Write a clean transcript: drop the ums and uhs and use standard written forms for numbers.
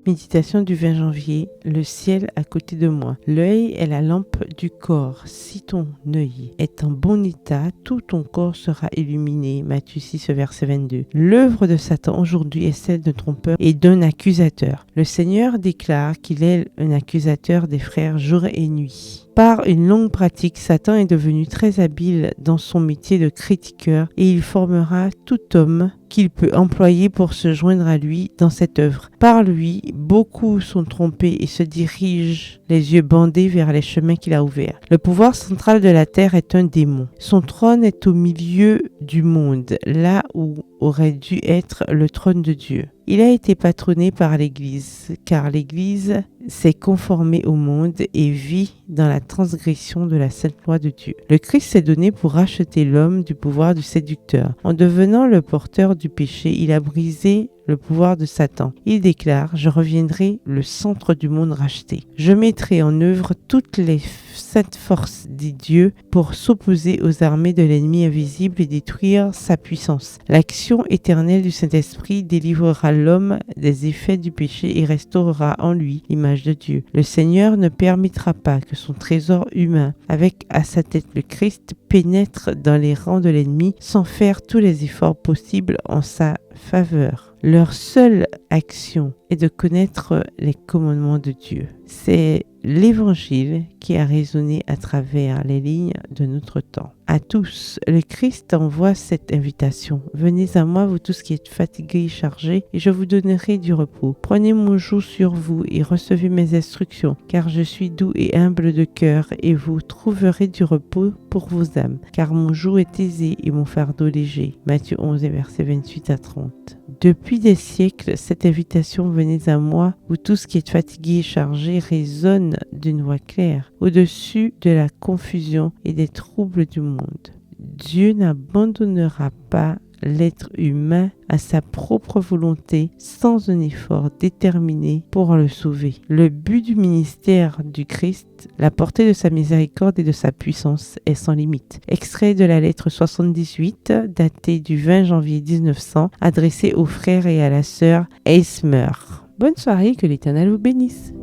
Méditation du 20 janvier, le ciel à côté de moi. L'œil est la lampe du corps. Si ton œil est en bon état, tout ton corps sera illuminé. Matthieu 6, verset 22. L'œuvre de Satan aujourd'hui est celle d'un trompeur et d'un accusateur. Le Seigneur déclare qu'il est un accusateur des frères jour et nuit. Par une longue pratique, Satan est devenu très habile dans son métier de critiqueur et il formera tout homme qu'il peut employer pour se joindre à lui dans cette œuvre. Par lui, beaucoup sont trompés et se dirigent les yeux bandés vers les chemins qu'il a ouverts. Le pouvoir central de la terre est un démon. Son trône est au milieu du monde, là où aurait dû être le trône de Dieu. Il a été patronné par l'Église, car l'Église s'est conformée au monde et vit dans la transgression de la sainte loi de Dieu. Le Christ s'est donné pour racheter l'homme du pouvoir du séducteur. En devenant le porteur du péché, il a brisé le pouvoir de Satan. Il déclare « Je reviendrai le centre du monde racheté. Je mettrai en œuvre toutes les saintes forces des dieux pour s'opposer aux armées de l'ennemi invisible et détruire sa puissance. L'action éternelle du Saint-Esprit délivrera l'homme des effets du péché et restaurera en lui l'image de Dieu. Le Seigneur ne permettra pas que son trésor humain, avec à sa tête le Christ, pénètre dans les rangs de l'ennemi sans faire tous les efforts possibles en sa faveur. Leur seule action est de connaître les commandements de Dieu. C'est l'Évangile qui a résonné à travers les lignes de notre temps. À tous, le Christ envoie cette invitation. Venez à moi, vous tous qui êtes fatigués et chargés, et je vous donnerai du repos. Prenez mon joug sur vous et recevez mes instructions, car je suis doux et humble de cœur, et vous trouverez du repos pour vos âmes. Car mon joug est aisé et mon fardeau léger. Matthieu 11, versets 28 à 30. Depuis des siècles, cette invitation « Venez à moi », vous tous qui êtes fatigués et chargés, résonne d'une voix claire, au-dessus de la confusion et des troubles du monde. Dieu n'abandonnera pas l'être humain à sa propre volonté sans un effort déterminé pour le sauver. Le but du ministère du Christ, la portée de sa miséricorde et de sa puissance est sans limite. Extrait de la lettre 78, datée du 20 janvier 1900, adressée aux frères et à la sœur Eismer. Bonne soirée, que l'Éternel vous bénisse.